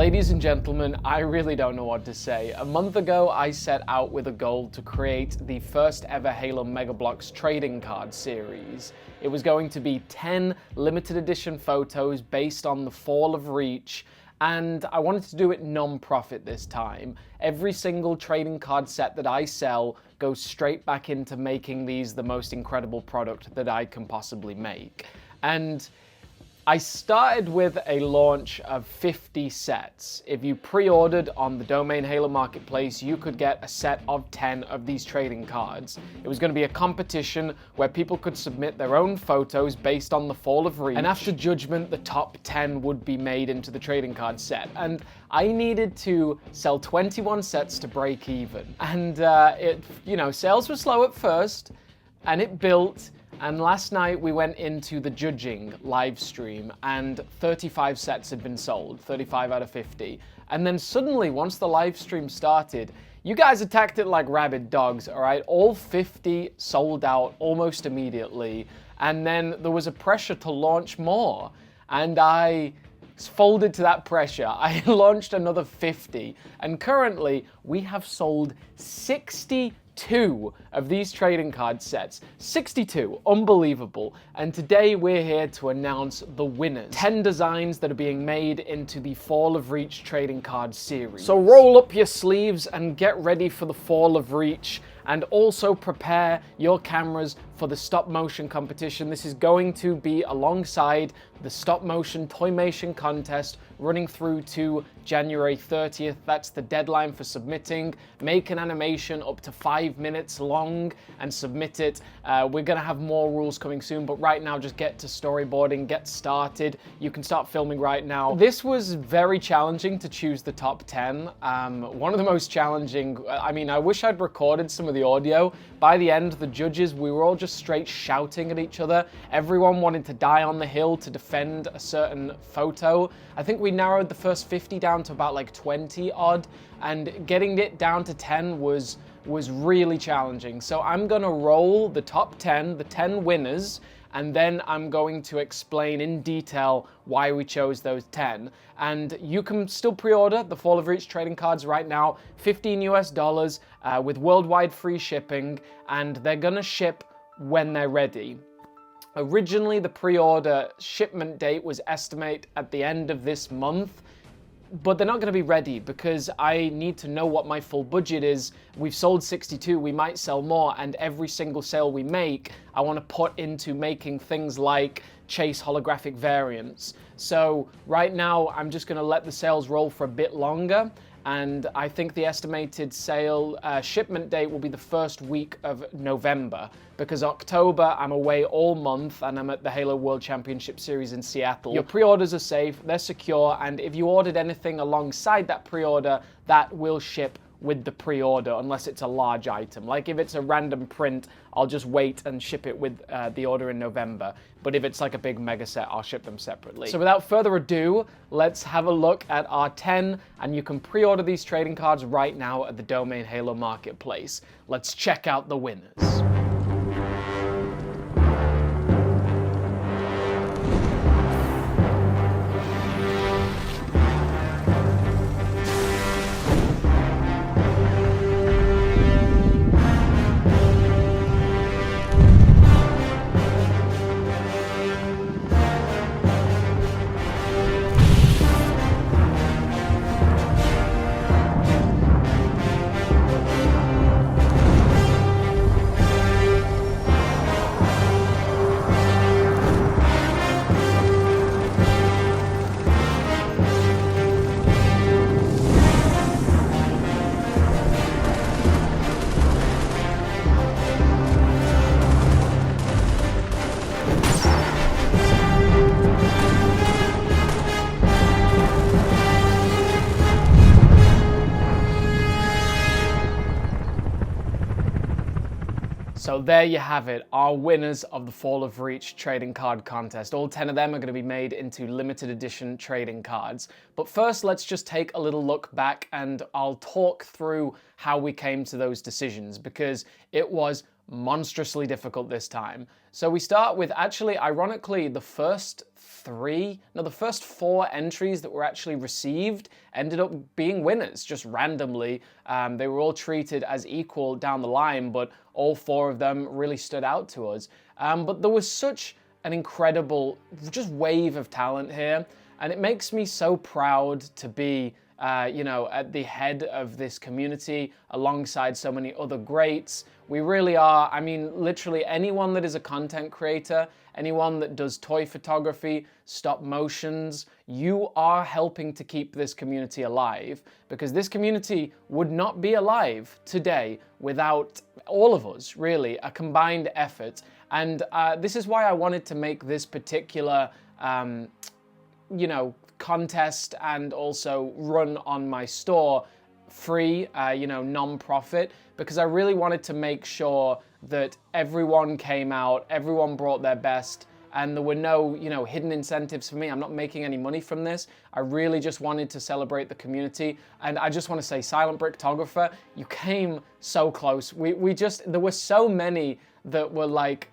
Ladies and gentlemen, I really don't know what to say. A month ago, I set out with a goal to create the first ever Halo Mega Construx trading card series. It was going to be 10 limited edition photos based on the fall of Reach, and I wanted to do it non-profit this time. Every single trading card set that I sell goes straight back into making these the most incredible product that I can possibly make. And I started with a launch of 50 sets. If you pre-ordered on the domain Halo Marketplace, you could get a set of 10 of these trading cards. It was going to be a competition where people could submit their own photos based on the fall of Reach, and after judgment, the top 10 would be made into the trading card set. And I needed to sell 21 sets to break even. And sales were slow at first, and it built. And last night we went into the judging live stream and 35 sets had been sold, 35 out of 50. And then suddenly, once the live stream started, you guys attacked it like rabid dogs, all right? All 50 sold out almost immediately. And then there was a pressure to launch more. And I folded to that pressure. I launched another 50. And currently we have sold 62 of these trading card sets. 62, unbelievable. And today we're here to announce the winners. 10 designs that are being made into the Fall of Reach trading card series. So roll up your sleeves and get ready for the Fall of Reach, and also prepare your cameras for the stop motion competition. This is going to be alongside the stop motion Toymation contest running through to January 30th. That's the deadline for submitting. Make an animation up to 5 minutes long and submit it. We're gonna have more rules coming soon, but right now just get to storyboarding, get started. You can start filming right now. This was very challenging to choose the top 10. One of the most challenging, I wish I'd recorded some of the audio. By the end, the judges, we were all just straight shouting at each other. Everyone wanted to die on the hill to defend a certain photo. I think we narrowed the first 50 down to about like 20 odd, and getting it down to 10 was really challenging. So I'm gonna roll the top 10, the 10 winners, and then I'm going to explain in detail why we chose those 10. And you can still pre-order the Fall of Reach trading cards right now, $15 US, with worldwide free shipping, and they're gonna ship when they're ready. Originally, the pre-order shipment date was estimated at the end of this month, but they're not going to be ready because I need to know what my full budget is. We've sold 62, we might sell more, and every single sale we make, I want to put into making things like chase holographic variants. So right now, I'm just going to let the sales roll for a bit longer, and I think the estimated sale shipment date will be the first week of November, because October I'm away all month and I'm at the Halo World Championship Series in Seattle. Your pre-orders are safe, they're secure, and if you ordered anything alongside that pre-order, that will ship with the pre-order unless it's a large item. Like if it's a random print, I'll just wait and ship it with the order in November. But if it's like a big mega set, I'll ship them separately. So without further ado, let's have a look at our 10, and you can pre-order these trading cards right now at the domain Halo Marketplace. Let's check out the winners. So there you have it, our winners of the Fall of Reach trading card contest. All 10 of them are going to be made into limited edition trading cards. But first, let's just take a little look back and I'll talk through how we came to those decisions, because it was monstrously difficult this time. So we start with, actually, ironically, the first four entries that were actually received ended up being winners, just randomly. They were all treated as equal down the line, but all four of them really stood out to us. But there was such an incredible just wave of talent here, and it makes me so proud to be at the head of this community alongside so many other greats. We really are. I mean, literally anyone that is a content creator, anyone that does toy photography, stop motions, you are helping to keep this community alive, because this community would not be alive today without all of us, really, a combined effort. And this is why I wanted to make this particular, contest and also run on my store free, non-profit, because I really wanted to make sure that everyone came out, everyone brought their best, and there were no, hidden incentives for me. I'm not making any money from this. I really just wanted to celebrate the community. And I just want to say, Silent Bricktographer, you came so close. There were so many that were like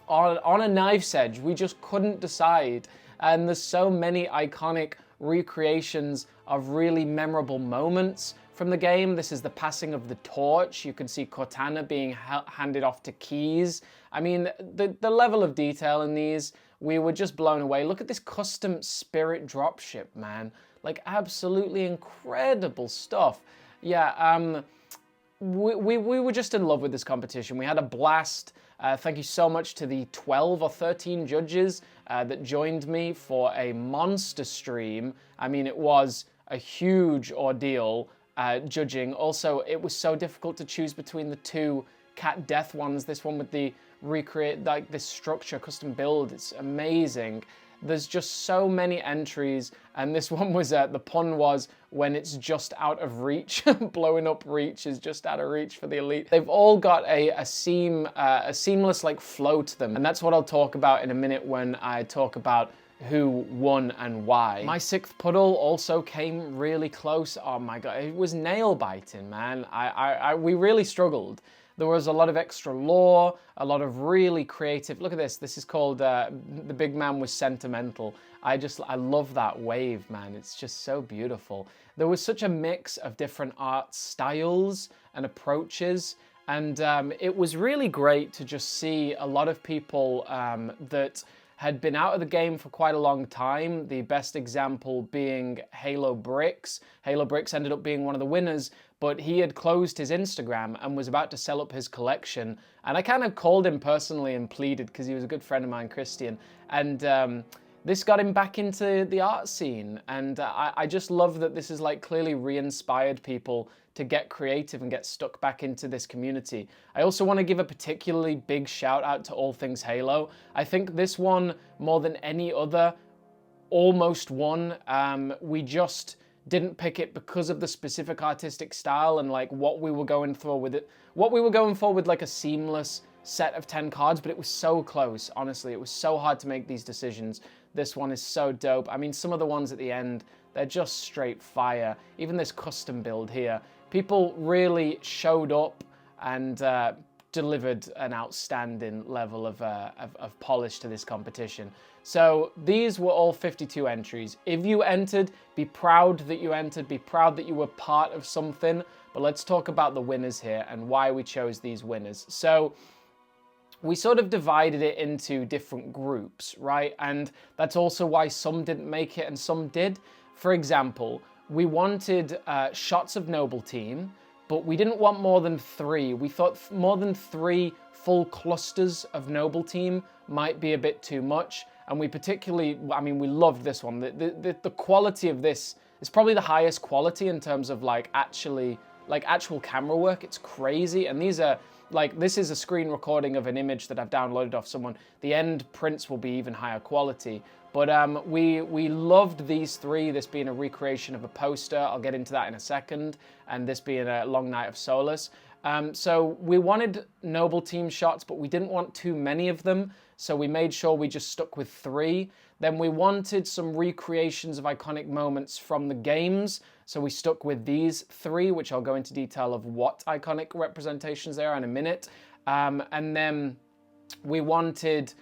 on a knife's edge. We just couldn't decide. And there's so many iconic recreations of really memorable moments from the game. This is the passing of the torch. You can see Cortana being handed off to Keys. I mean, the level of detail in these, we were just blown away. Look at this custom Spirit dropship, man. Like, absolutely incredible stuff. Yeah, we were just in love with this competition. We had a blast. Thank you so much to the 12 or 13 judges that joined me for a monster stream. I mean, it was a huge ordeal judging. Also, it was so difficult to choose between the two cat death ones. This one with the recreate, like this structure, custom build, it's amazing. There's just so many entries, and this one was, the pun was, when it's just out of reach. Blowing up reach is just out of reach for the elite. They've all got a seamless like flow to them, and that's what I'll talk about in a minute when I talk about who won and why. My sixth puddle also came really close. Oh my god, it was nail biting, man. We really struggled. There was a lot of extra lore, a lot of really creative. Look at this. This is called The Big Man Was Sentimental. I love that wave, man. It's just so beautiful. There was such a mix of different art styles and approaches. And it was really great to just see a lot of people that had been out of the game for quite a long time. The best example being HaloBricks. HaloBricks ended up being one of the winners, but he had closed his Instagram and was about to sell up his collection. And I kind of called him personally and pleaded, because he was a good friend of mine, Christian. And this got him back into the art scene. And I just love that this is like clearly re-inspired people to get creative and get stuck back into this community. I also want to give a particularly big shout out to All Things Halo. I think this one, more than any other, almost won. We just didn't pick it because of the specific artistic style and like what we were going for with it. What we were going for with like a seamless set of 10 cards, but it was so close, honestly. It was so hard to make these decisions. This one is so dope. I mean, some of the ones at the end, they're just straight fire. Even this custom build here. People really showed up and delivered an outstanding level of polish to this competition. So these were all 52 entries. If you entered, be proud that you entered, be proud that you were part of something. But let's talk about the winners here and why we chose these winners. So we sort of divided it into different groups, right? And that's also why some didn't make it and some did. For example, we wanted shots of Noble Team, but we didn't want more than 3. We thought more than 3 full clusters of Noble Team might be a bit too much. And we particularly, I mean, we loved this one. The quality of this is probably the highest quality in terms of like actual camera work. It's crazy. And these are like, this is a screen recording of an image that I've downloaded off someone. The end prints will be even higher quality. But we loved these 3, this being a recreation of a poster. I'll get into that in a second. And this being a Long Night of Solace. So we wanted Noble Team shots, but we didn't want too many of them. So we made sure we just stuck with 3. Then we wanted some recreations of iconic moments from the games. So we stuck with these 3, which I'll go into detail of what iconic representations they are in a minute. And then we wanted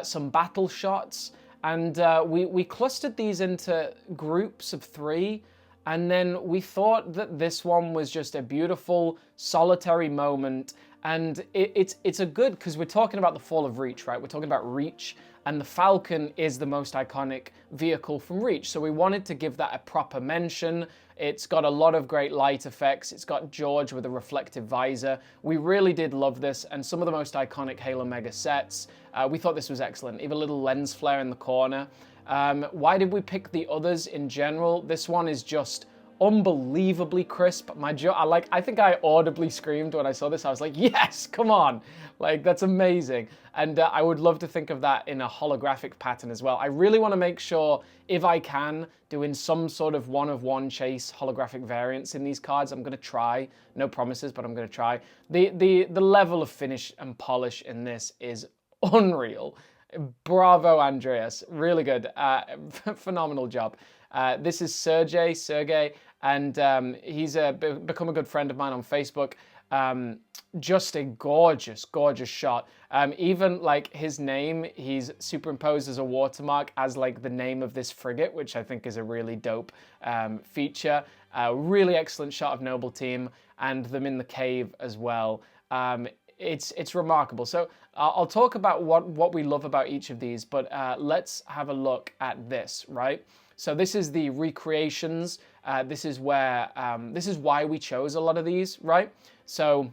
some battle shots, and we clustered these into groups of 3. And then we thought that this one was just a beautiful, solitary moment. And it's a good, because we're talking about the fall of Reach, right? We're talking about Reach, and the Falcon is the most iconic vehicle from Reach. So we wanted to give that a proper mention. It's got a lot of great light effects. It's got George with a reflective visor. We really did love this, and some of the most iconic Halo Mega sets. We thought this was excellent. Even a little lens flare in the corner. Why did we pick the others in general? This one is just unbelievably crisp. I think I audibly screamed when I saw this. I was like, yes, come on. Like, that's amazing. And I would love to think of that in a holographic pattern as well. I really want to make sure, if I can, doing some sort of one-of-one chase holographic variants in these cards. I'm going to try. No promises, but I'm going to try. The level of finish and polish in this is unreal. Bravo, Andreas. Really good. Phenomenal job. This is Serge, and he's become a good friend of mine on Facebook. Just a gorgeous, gorgeous shot. Even like his name, he's superimposed as a watermark as like the name of this frigate, which I think is a really dope feature. Really excellent shot of Noble Team and them in the cave as well. It's remarkable. So I'll talk about what we love about each of these, but let's have a look at this, right? So this is the recreations. This is why we chose a lot of these, right? So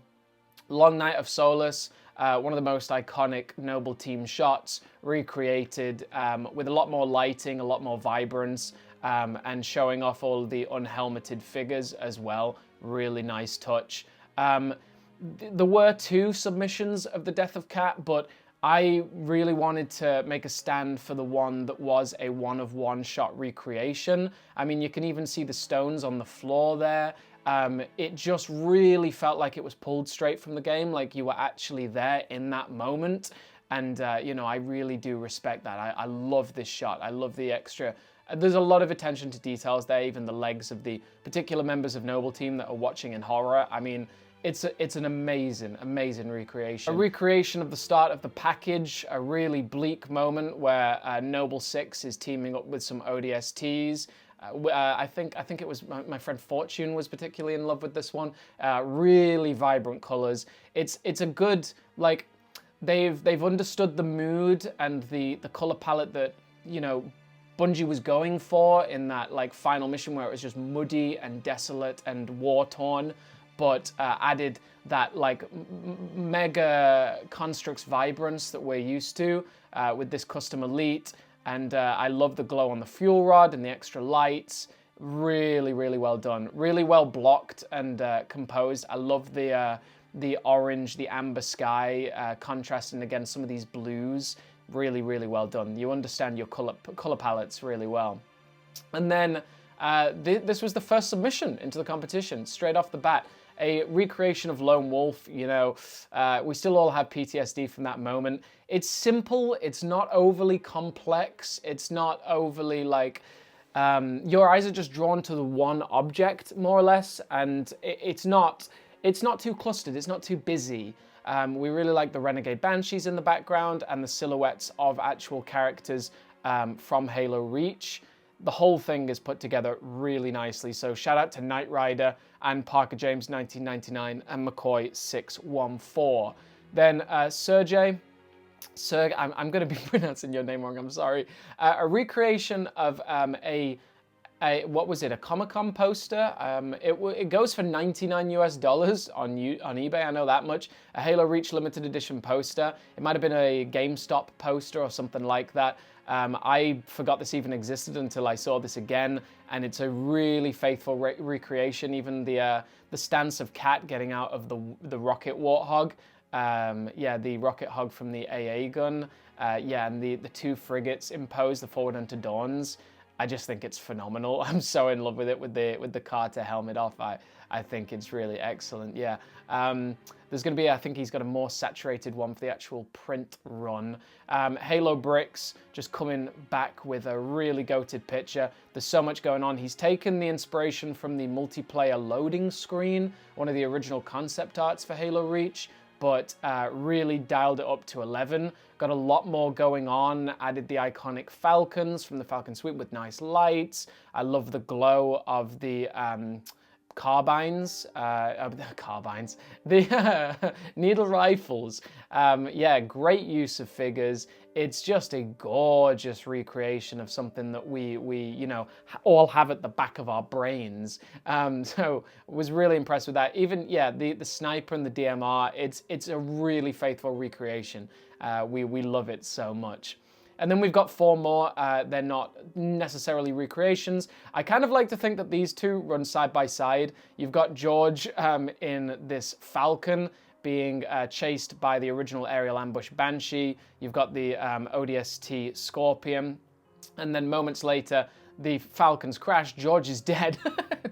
Long Night of Solace, one of the most iconic Noble Team shots, recreated with a lot more lighting, a lot more vibrance, and showing off all the unhelmeted figures as well. Really nice touch. There were 2 submissions of the Death of Cat, but I really wanted to make a stand for the one that was a one-of-one shot recreation. I mean, you can even see the stones on the floor there. It just really felt like it was pulled straight from the game, like you were actually there in that moment. And, you know, I really do respect that. I love this shot. I love the extra. There's a lot of attention to details there, even the legs of the particular members of Noble Team that are watching in horror. I mean, it's an amazing, amazing recreation. A recreation of the start of the package, a really bleak moment where Noble 6 is teaming up with some ODSTs. I think it was my friend Fortune was particularly in love with this one. Really vibrant colors. It's a good, like, they've understood the mood and the color palette that, you know, Bungie was going for in that like final mission where it was just muddy and desolate and war-torn, but added that like Mega Construx vibrance that we're used to with this custom elite. And I love the glow on the fuel rod and the extra lights. Really, really well done. Really well blocked and composed. I love the orange, the amber sky contrasting against some of these blues. Really, really well done. You understand your color palettes really well. And then this was the first submission into the competition, straight off the bat. A recreation of Lone Wolf, you know, we still all have PTSD from that moment. It's simple, it's not overly complex, it's not overly like, your eyes are just drawn to the one object, more or less, and it's not too clustered, it's not too busy. We really like the Renegade Banshees in the background and the silhouettes of actual characters from Halo Reach. The whole thing is put together really nicely. So shout out to Knight Rider and Parker James 1999 and McCoy 614. Then Serge, I'm going to be pronouncing your name wrong, I'm sorry. A recreation of what was it, a Comic-Con poster? It goes for $99 US on eBay, I know that much. A Halo Reach limited edition poster. It might have been a GameStop poster or something like that. I forgot this even existed until I saw this again, and it's a really faithful recreation. Even the stance of Cat getting out of the rocket warthog. Yeah, the rocket hog from the AA gun. Yeah, and the 2 frigates imposed, the Forward Unto Dawns. I just think it's phenomenal. I'm so in love with it with the Carter helmet off. I think it's really excellent. Yeah. There's going to be, I think he's got a more saturated one for the actual print run. HaloBricks just coming back with a really goated picture. There's so much going on. He's taken the inspiration from the multiplayer loading screen, one of the original concept arts for Halo Reach, but really dialed it up to 11. Got a lot more going on, added the iconic falcons from the Falcon suite with nice lights. I love the glow of the carbines, the needle rifles. Yeah, great use of figures. It's just a gorgeous recreation of something that we you know, all have at the back of our brains. So was really impressed with that. Even, yeah, the sniper and the DMR, it's a really faithful recreation. We love it so much. And then we've got 4 more. They're not necessarily recreations. I kind of like to think that these two run side by side. You've got George in this Falcon being chased by the original aerial ambush Banshee. You've got the ODST Scorpion. And then moments later, the Falcons crash. George is dead.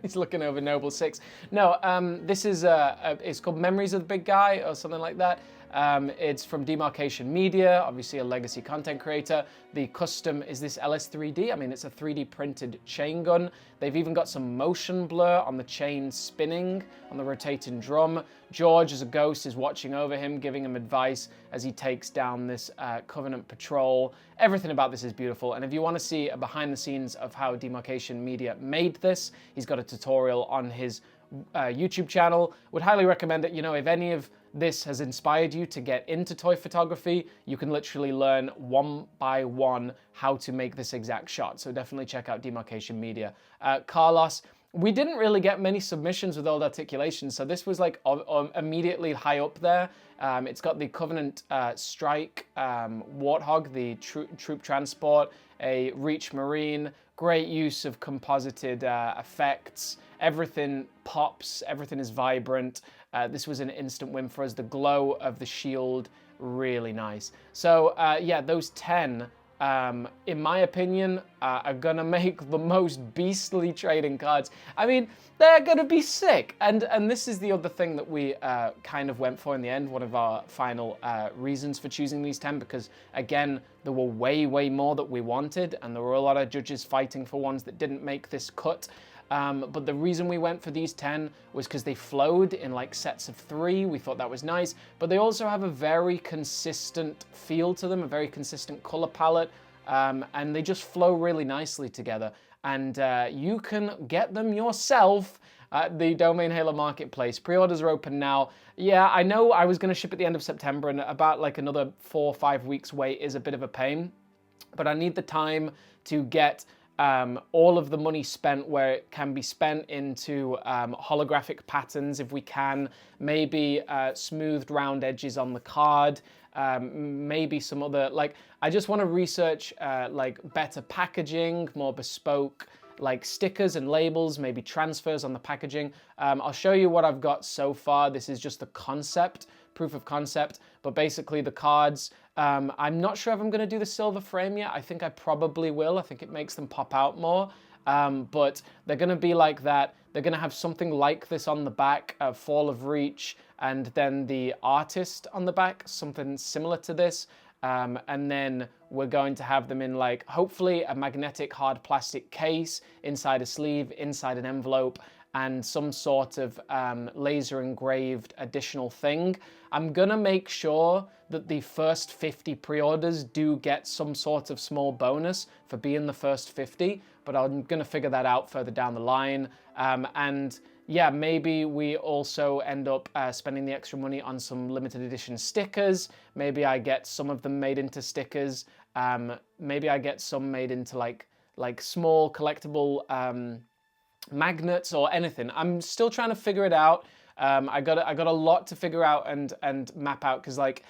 He's looking over Noble 6. No, this is, it's called Memories of the Big Guy or something like that. It's from Demarcation Media, obviously a legacy content creator. The custom is this LS3D. I mean, it's a 3D printed chain gun. They've even got some motion blur on the chain spinning on the rotating drum. George, as a ghost, is watching over him, giving him advice as he takes down this Covenant patrol. Everything about this is beautiful. And if you want to see a behind the scenes of how Demarcation Media made this, he's got a tutorial on his YouTube channel. Would highly recommend it. You know, if any of this has inspired you to get into toy photography, you can literally learn one by one how to make this exact shot. So definitely check out Demarcation Media. Carlos, we didn't really get many submissions with old articulations, so this was like immediately high up there. It's got the Covenant Strike Warthog, the troop transport, a Reach Marine, great use of composited effects. Everything pops, everything is vibrant. This was an instant win for us. The glow of the shield, really nice. So yeah, those 10, in my opinion, are gonna make the most beastly trading cards. I mean, they're gonna be sick. And this is the other thing that we kind of went for in the end, one of our final reasons for choosing these 10, because again, there were way more that we wanted, and there were a lot of judges fighting for ones that didn't make this cut. But the reason we went for these 10 was because they flowed in like sets of 3. We thought that was nice, but they also have a very consistent feel to them, a very consistent color palette, and they just flow really nicely together. And you can get them yourself at the Domain Halo Marketplace. Pre-orders are open now. Yeah, I know I was going to ship at the end of September, and about like another 4 or 5 weeks wait is a bit of a pain, but I need the time to get all of the money spent where it can be spent into holographic patterns if we can, maybe smoothed round edges on the card, maybe some other, like, I just want to research like better packaging, more bespoke like stickers and labels, maybe transfers on the packaging. I'll show you what I've got so far. This is just the concept, proof of concept, but basically the cards, I'm not sure if I'm going to do the silver frame yet. I think I probably will. I think it makes them pop out more, but they're going to be like that. They're going to have something like this on the back, Fall of Reach, and then the artist on the back, something similar to this. And then we're going to have them in, like, hopefully a magnetic hard plastic case, inside a sleeve, inside an envelope, and some sort of laser engraved additional thing. I'm gonna make sure that the first 50 pre-orders do get some sort of small bonus for being the first 50, but I'm gonna figure that out further down the line. And yeah, maybe we also end up spending the extra money on some limited edition stickers. Maybe I get some of them made into stickers. Maybe I get some made into like small collectible magnets or anything. I'm still trying to figure it out. I got a lot to figure out and map out, because like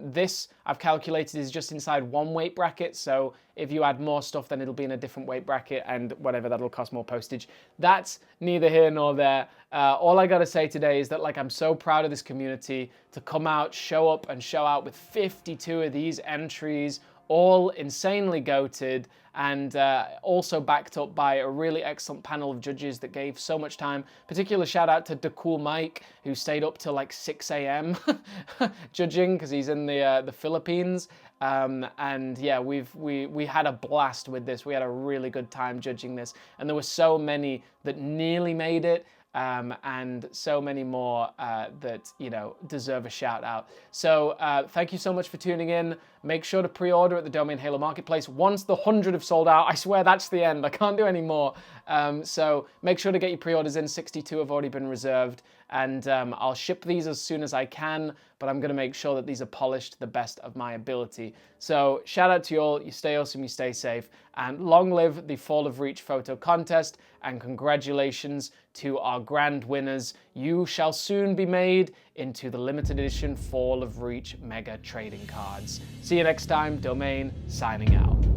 this I've calculated is just inside one weight bracket, so if you add more stuff then it'll be in a different weight bracket, and whatever, that'll cost more postage. That's neither here nor there. All I gotta say today is that, like, I'm so proud of this community to come out, show up and show out with 52 of these entries, all insanely goated, and also backed up by a really excellent panel of judges that gave so much time. Particular shout out to DeCool Mike, who stayed up till like 6 a.m. judging, because he's in the Philippines. And yeah, we had a blast with this. We had a really good time judging this, and there were so many that nearly made it. and so many more that, you know, deserve a shout out. So thank you so much for tuning in. Make sure to pre-order at the Domain Halo Marketplace. Once the 100 have sold out, I swear that's the end. I can't do any more. So make sure to get your pre-orders in. 62 have already been reserved, and I'll ship these as soon as I can, but I'm going to make sure that these are polished to the best of my ability. So shout out to you all. You stay awesome, you stay safe, and long live the Fall of Reach photo contest, and congratulations to our grand winners. You shall soon be made into the limited edition Fall of Reach Mega trading cards. See you next time. Domain signing out.